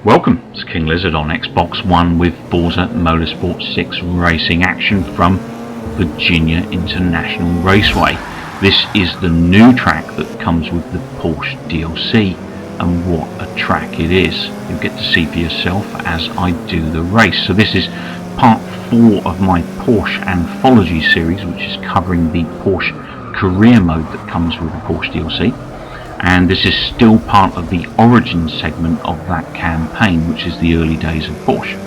Welcome, it's King Lizzard on Xbox One with Forza Motorsport 6 racing action from Virginia International Raceway. This is the new track that comes with the Porsche DLC, and what a track it is. You'll get to see for yourself as I do the race. So this is part 4 of my Porsche Anthology series, which is covering the Porsche career mode that comes with the Porsche DLC. And this is still part of the origin segment of that campaign, which is the early days of Porsche.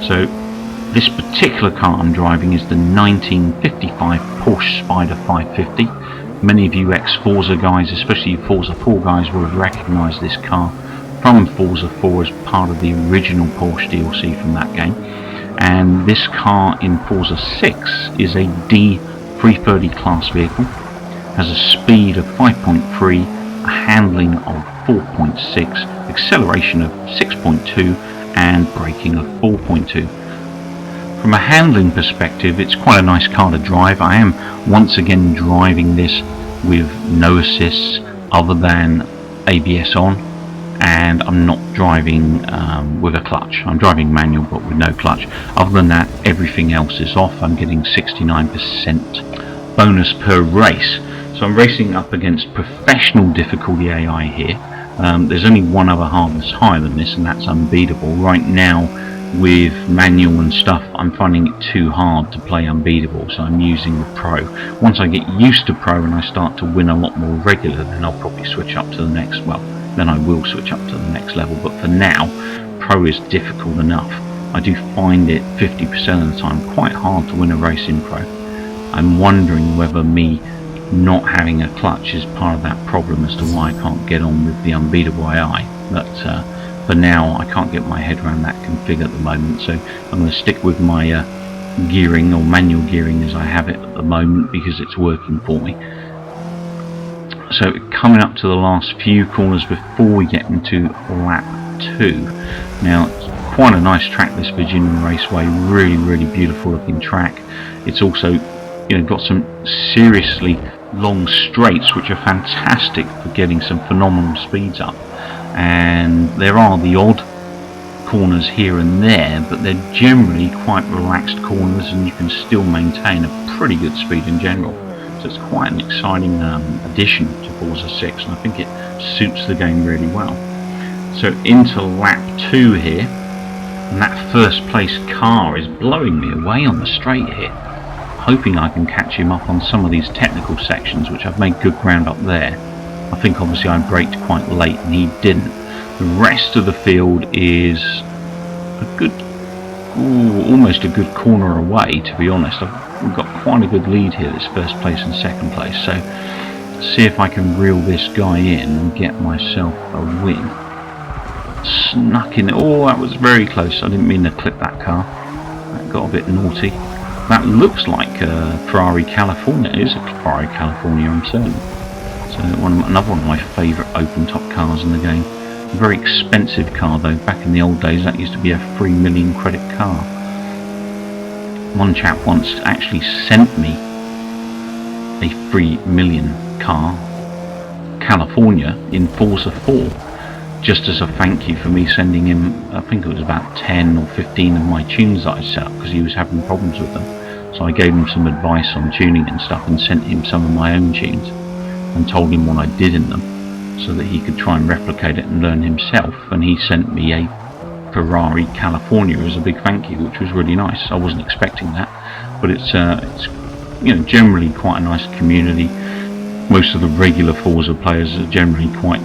So this particular car I'm driving is the 1955 Porsche Spyder 550. Many of you ex-Forza guys, especially you Forza 4 guys, will have recognised this car from Forza 4 as part of the original Porsche DLC from that game. And this car in Forza 6 is a D330 class vehicle, has a speed of 5.3, a handling of 4.6, acceleration of 6.2 and braking of 4.2. From a handling perspective, it's quite a nice car to drive. I am once again driving this with no assists other than ABS on, and I'm not driving with a clutch. I'm driving manual but with no clutch. Other than that, everything else is off. I'm getting 69% bonus per race. So I'm racing up against professional difficulty AI here. There's only one other hardness higher than this, and that's unbeatable. Right now, with manual and stuff, I'm finding it too hard to play unbeatable, so I'm using the Pro. Once I get used to Pro and I start to win a lot more regular, then I'll probably switch up to the next, well, then I will switch up to the next level. But for now, Pro is difficult enough. I do find it 50% of the time quite hard to win a race in Pro. I'm wondering whether me not having a clutch is part of that problem as to why I can't get on with the unbeatable AI. But for now, I can't get my head around that config at the moment, so I'm going to stick with my gearing, or manual gearing as I have it at the moment, because it's working for me. So coming up to the last few corners before we get into lap 2. Now, it's quite a nice track, this Virginia Raceway. Really beautiful looking track. It's also got some seriously long straights which are fantastic for getting some phenomenal speeds up, and there are the odd corners here and there, but they're generally quite relaxed corners and you can still maintain a pretty good speed in general. So it's quite an exciting addition to Forza 6, and I think it suits the game really well. So into lap 2 here, and that first place car is blowing me away on the straight here. Hoping I can catch him up on some of these technical sections, which I've made good ground up there. I think obviously I braked quite late and he didn't. The rest of the field is a good, almost a good corner away, to be honest. I've got quite a good lead here, this first place and second place, so see if I can reel this guy in and get myself a win. Snuck in, oh, that was very close. I didn't mean to clip that car. That got a bit naughty. That looks like a Ferrari California. It is a Ferrari California, I'm certain. So another one of my favourite open-top cars in the game. A very expensive car though. Back in the old days, that used to be a 3 million credit car. One chap once actually sent me a 3 million car, California, in Forza 4. Just as a thank you for me sending him, I think it was about 10 or 15 of my tunes that I set up, because he was having problems with them. So I gave him some advice on tuning and stuff and sent him some of my own tunes and told him what I did in them so that he could try and replicate it and learn himself. And he sent me a Ferrari California as a big thank you, which was really nice. I wasn't expecting that, but it's generally quite a nice community. Most of the regular Forza players are generally quite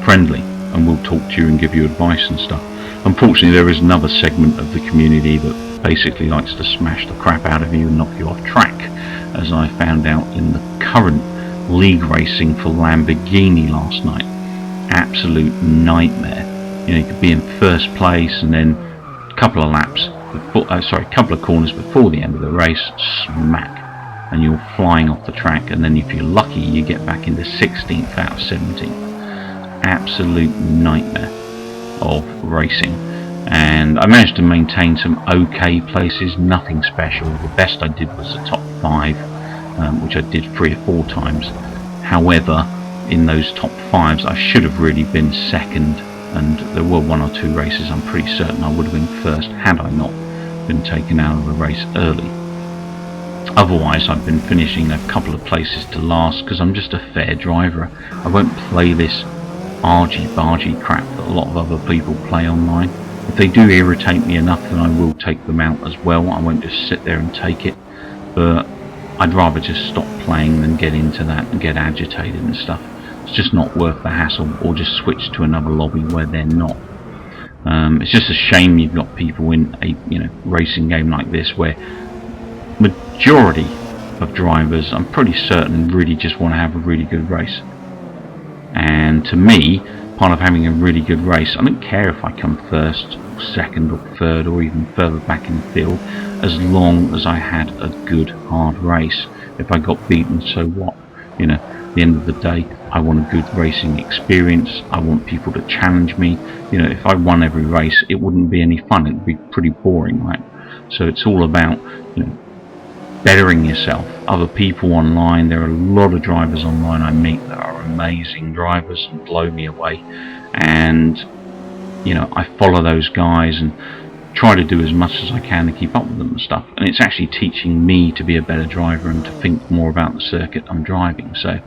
friendly and will talk to you and give you advice and stuff. Unfortunately, there is another segment of the community that basically likes to smash the crap out of you and knock you off track, as I found out in the current league racing for Lamborghini last night. Absolute nightmare. You could be in first place and then a couple of laps before, couple of corners before the end of the race, smack, and you're flying off the track, and then if you're lucky you get back into 16th out of 17th. Absolute nightmare of racing, and I managed to maintain some okay places, nothing special. The best I did was the top 5, which I did 3 or 4 times. However, in those top 5s I should have really been second and there were 1 or 2 races I'm pretty certain I would have been first had I not been taken out of the race early. Otherwise I've been finishing a couple of places to last because I'm just a fair driver. I won't play this argy-bargy crap that a lot of other people play online. If they do irritate me enough, then I will take them out as well. I won't just sit there and take it, but I'd rather just stop playing than get into that and get agitated and stuff. It's just not worth the hassle, or just switch to another lobby where they're not. It's just a shame you've got people in a racing game like this where majority of drivers, I'm pretty certain, really just want to have a really good race. And to me, part of having a really good race, I don't care if I come first, or second, or third, or even further back in the field, as long as I had a good hard race. If I got beaten, so what? At the end of the day, I want a good racing experience. I want people to challenge me. If I won every race, it wouldn't be any fun. It would be pretty boring, right? So it's all about bettering yourself. Other people online, there are a lot of drivers online I meet that are amazing drivers and blow me away, and I follow those guys and try to do as much as I can to keep up with them and stuff, and it's actually teaching me to be a better driver and to think more about the circuit I'm driving. So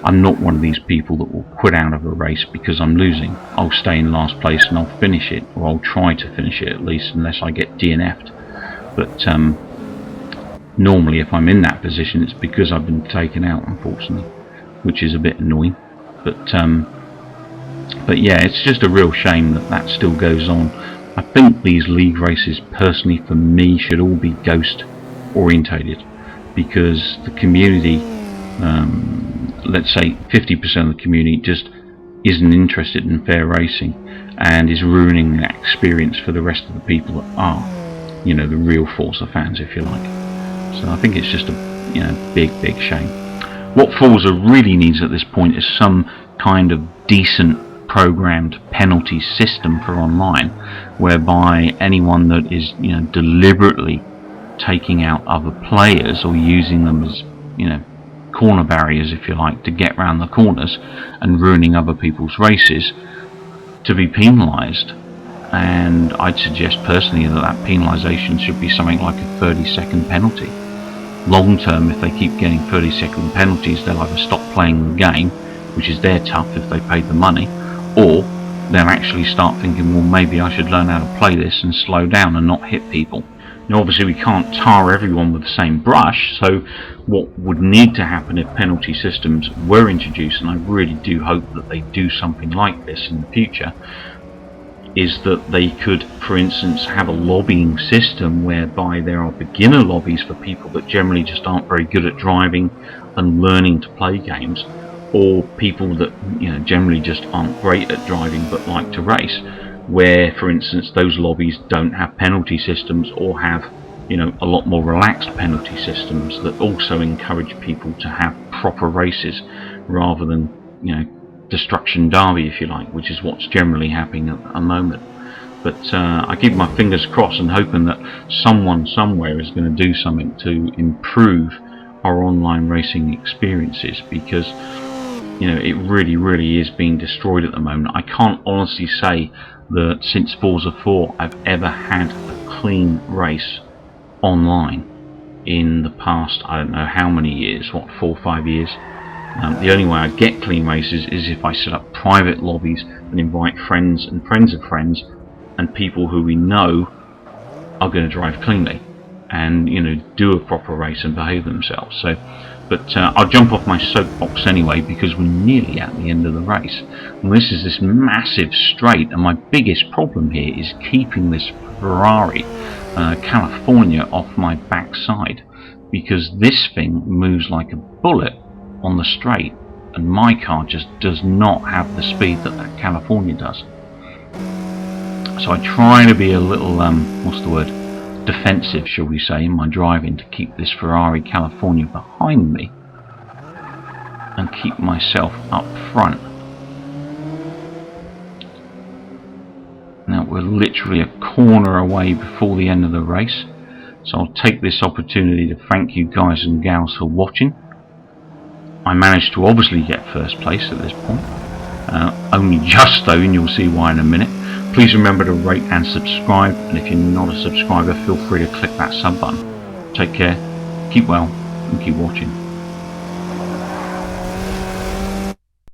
I'm not one of these people that will quit out of a race because I'm losing. I'll stay in last place and I'll finish it, or I'll try to finish it at least, unless I get DNF'd. But normally if I'm in that position, it's because I've been taken out, unfortunately, which is a bit annoying. But yeah, it's just a real shame that that still goes on. I think these league races, personally for me, should all be ghost orientated, because the community, let's say 50% of the community, just isn't interested in fair racing and is ruining that experience for the rest of the people that are, the real Forza fans, if you like. So I think it's just a big shame. What Forza really needs at this point is some kind of decent programmed penalty system for online, whereby anyone that is deliberately taking out other players or using them as corner barriers, if you like, to get round the corners and ruining other people's races, to be penalised. And I'd suggest personally that penalisation should be something like a 30-second penalty. Long term, if they keep getting 30-second penalties, they'll either stop playing the game, which is their tough if they paid the money, or they'll actually start thinking, well, maybe I should learn how to play this and slow down and not hit people. Now obviously we can't tar everyone with the same brush, so what would need to happen if penalty systems were introduced, and I really do hope that they do something like this in the future, is that they could, for instance, have a lobbying system whereby there are beginner lobbies for people that generally just aren't very good at driving and learning to play games, or people that generally just aren't great at driving but like to race, where for instance those lobbies don't have penalty systems, or have a lot more relaxed penalty systems that also encourage people to have proper races rather than destruction derby, if you like, which is what's generally happening at the moment. But I keep my fingers crossed and hoping that someone somewhere is going to do something to improve our online racing experiences, because it really is being destroyed at the moment. I can't honestly say that since Forza 4 I've ever had a clean race online in the past, I don't know how many years, 4 or 5 years. The only way I get clean races is if I set up private lobbies and invite friends and friends of friends and people who we know are going to drive cleanly and do a proper race and behave themselves. So, but I'll jump off my soapbox anyway, because we're nearly at the end of the race. And this is this massive straight, and my biggest problem here is keeping this Ferrari California off my backside, because this thing moves like a bullet on the straight, and my car just does not have the speed that that California does. So I try to be a little defensive, shall we say, in my driving, to keep this Ferrari California behind me and keep myself up front. Now we're literally a corner away before the end of the race, so I'll take this opportunity to thank you guys and gals for watching. I managed to obviously get first place at this point, Only just though, and you'll see why in a minute. Please remember to rate and subscribe, and if you're not a subscriber, feel free to click that sub button. Take care, keep well, and keep watching.